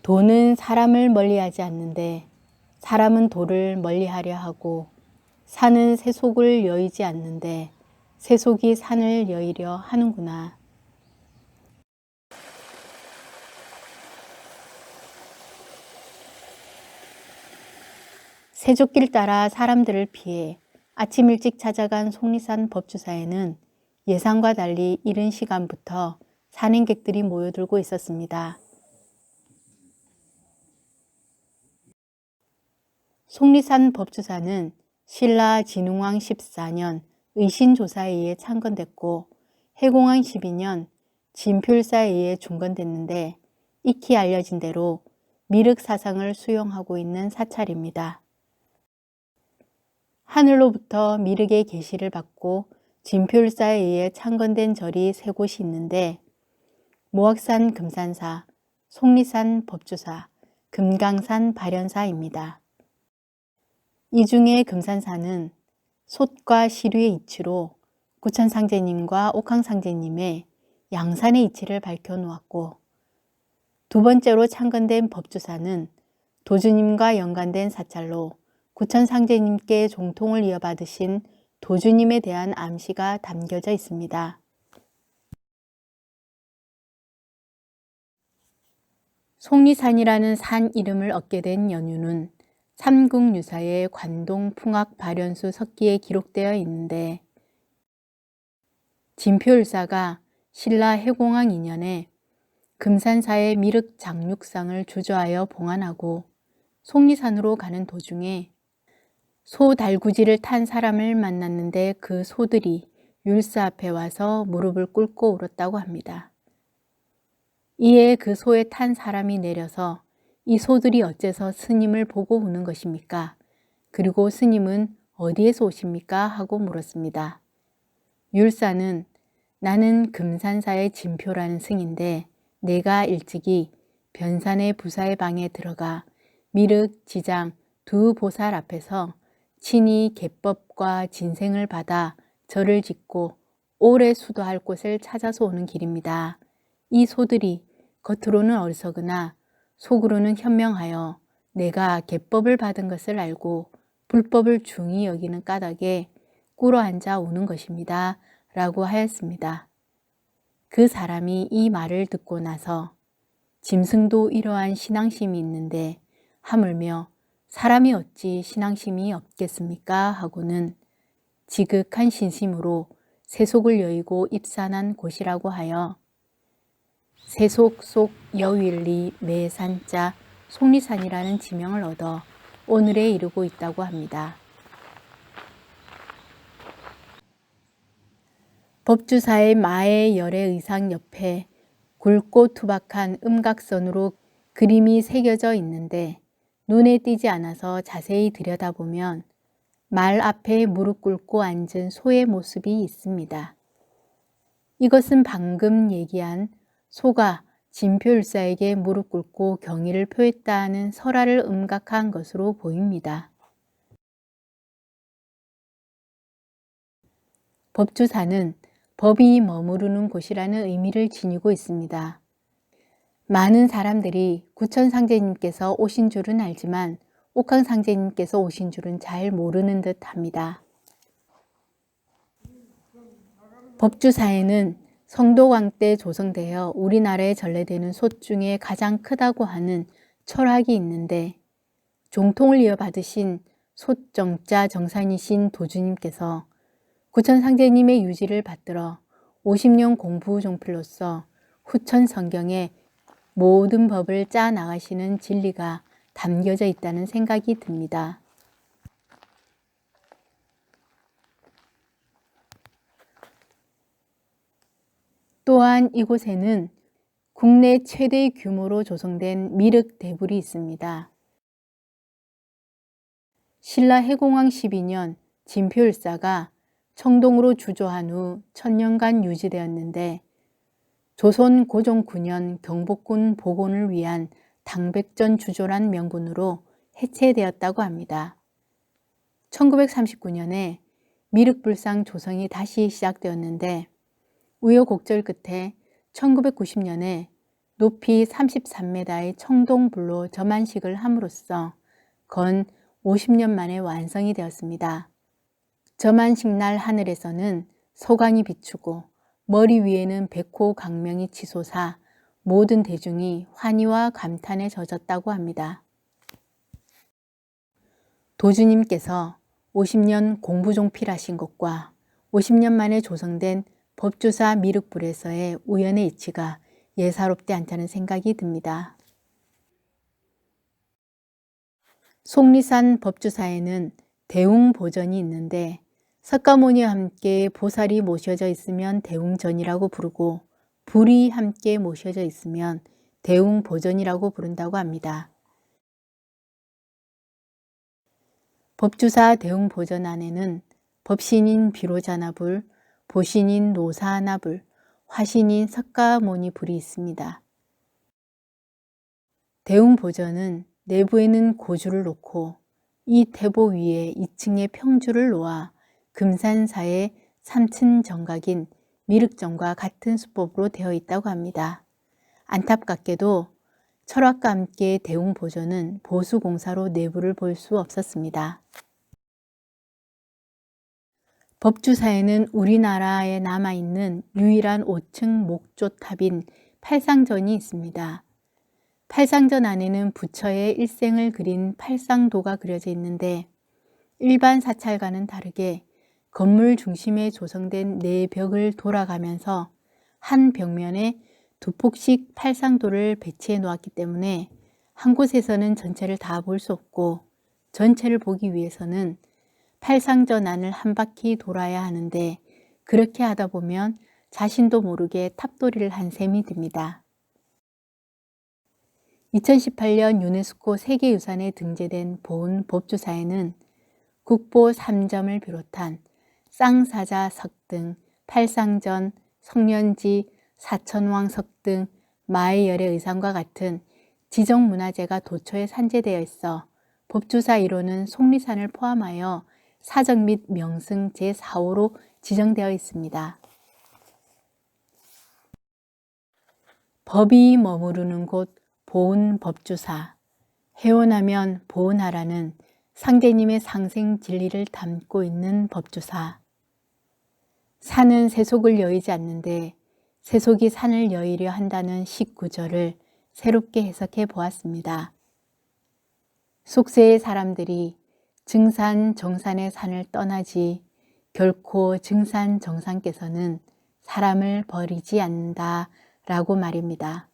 도는 사람을 멀리하지 않는데 사람은 도를 멀리하려 하고, 산은 세속을 여의지 않는데 세속이 산을 여의려 하는구나. 세족길 따라 사람들을 피해 아침 일찍 찾아간 속리산 법주사에는 예상과 달리 이른 시간부터 산행객들이 모여들고 있었습니다. 속리산 법주사는 신라 진흥왕 14년 의신조사에 의해 창건됐고 해공왕 12년 진표일사에 의해 중건됐는데, 익히 알려진 대로 미륵 사상을 수용하고 있는 사찰입니다. 하늘로부터 미륵의 계시를 받고 진표일사에 의해 창건된 절이 세 곳이 있는데, 모악산 금산사, 속리산 법주사, 금강산 발현사입니다. 이 중에 금산사는 솥과 시류의 이치로 구천상제님과 옥황상제님의 양산의 이치를 밝혀놓았고, 두 번째로 창건된 법주사는 도주님과 연관된 사찰로 구천상제님께 종통을 이어받으신 도주님에 대한 암시가 담겨져 있습니다. 속리산이라는 산 이름을 얻게 된 연유는 삼국유사의 관동풍악 발현수 석기에 기록되어 있는데, 진표일사가 신라 해공왕 2년에 금산사의 미륵 장육상을 주저하여 봉안하고 속리산으로 가는 도중에 소 달구지를 탄 사람을 만났는데, 그 소들이 율사 앞에 와서 무릎을 꿇고 울었다고 합니다. 이에 그 소에 탄 사람이 내려서 이 소들이 어째서 스님을 보고 우는 것입니까? 그리고 스님은 어디에서 오십니까? 하고 물었습니다. 율사는 나는 금산사의 진표라는 승인데 내가 일찍이 변산의 부사의 방에 들어가 미륵, 지장 두 보살 앞에서 친히 계법과 진생을 받아 절을 짓고 오래 수도할 곳을 찾아서 오는 길입니다. 이 소들이 겉으로는 어리석으나 속으로는 현명하여 내가 계법을 받은 것을 알고 불법을 중히 여기는 까닭에 꿇어앉아 우는 것입니다. 라고 하였습니다. 그 사람이 이 말을 듣고 나서 짐승도 이러한 신앙심이 있는데 하물며 사람이 어찌 신앙심이 없겠습니까? 하고는 지극한 신심으로 세속을 여의고 입산한 곳이라고 하여 세속 속 여윌리 매산자 속리산이라는 지명을 얻어 오늘에 이르고 있다고 합니다. 법주사의 마의 열의 의상 옆에 굵고 투박한 음각선으로 그림이 새겨져 있는데 눈에 띄지 않아서 자세히 들여다보면 말 앞에 무릎 꿇고 앉은 소의 모습이 있습니다. 이것은 방금 얘기한 소가 진표일사에게 무릎 꿇고 경의를 표했다는 설화를 음각한 것으로 보입니다. 법주사는 법이 머무르는 곳이라는 의미를 지니고 있습니다. 많은 사람들이 구천상제님께서 오신 줄은 알지만 옥황상제님께서 오신 줄은 잘 모르는 듯 합니다. 법주사에는 성도광 때 조성되어 우리나라에 전래되는 솥 중에 가장 크다고 하는 철학이 있는데, 종통을 이어받으신 솥정자 정산이신 도주님께서 구천상제님의 유지를 받들어 50년 공부 종필로서 후천 성경에 모든 법을 짜 나가시는 진리가 담겨져 있다는 생각이 듭니다. 또한 이곳에는 국내 최대 규모로 조성된 미륵 대불이 있습니다. 신라 해공왕 12년 진표일사가 청동으로 주조한 후 1000년간 유지되었는데, 조선 고종 9년 경복궁 복원을 위한 당백전 주조란 명분으로 해체되었다고 합니다. 1939년에 미륵불상 조성이 다시 시작되었는데 우여곡절 끝에 1990년에 높이 33m의 청동불로 점안식을 함으로써 건 50년 만에 완성이 되었습니다. 점안식 날 하늘에서는 소강이 비추고 머리 위에는 백호 강명이 치솟아 모든 대중이 환희와 감탄에 젖었다고 합니다. 도주님께서 50년 공부종필하신 것과 50년 만에 조성된 법주사 미륵불에서의 우연의 이치가 예사롭지 않다는 생각이 듭니다. 속리산 법주사에는 대웅보전이 있는데 석가모니와 함께 보살이 모셔져 있으면 대웅전이라고 부르고 불이 함께 모셔져 있으면 대웅보전이라고 부른다고 합니다. 법주사 대웅보전 안에는 법신인 비로자나불, 보신인 노사나불, 화신인 석가모니불이 있습니다. 대웅보전은 내부에는 고주를 놓고 이 태보 위에 2층에 평주를 놓아 금산사의 3층 정각인 미륵전과 같은 수법으로 되어 있다고 합니다. 안타깝게도 철학과 함께 대웅보전은 보수공사로 내부를 볼 수 없었습니다. 법주사에는 우리나라에 남아있는 유일한 5층 목조탑인 팔상전이 있습니다. 팔상전 안에는 부처의 일생을 그린 팔상도가 그려져 있는데 일반 사찰과는 다르게 건물 중심에 조성된 네 벽을 돌아가면서 한 벽면에 두 폭씩 팔상도를 배치해 놓았기 때문에 한 곳에서는 전체를 다 볼 수 없고 전체를 보기 위해서는 팔상전 안을 한 바퀴 돌아야 하는데 그렇게 하다 보면 자신도 모르게 탑돌이를 한 셈이 듭니다. 2018년 유네스코 세계유산에 등재된 보은 법주사에는 국보 3점을 비롯한 쌍사자 석등, 팔상전, 성년지, 사천왕 석등, 마의 열의 의상과 같은 지정문화재가 도처에 산재되어 있어 법주사 1호는 속리산을 포함하여 사적 및 명승 제4호로 지정되어 있습니다. 법이 머무르는 곳 보은 법주사, 해원하면 보은하라는 상제님의 상생 진리를 담고 있는 법주사. 산은 세속을 여의지 않는데 세속이 산을 여의려 한다는 식구절을 새롭게 해석해 보았습니다. 속세의 사람들이 증산 정산의 산을 떠나지 결코 증산 정산께서는 사람을 버리지 않는다 라고 말입니다.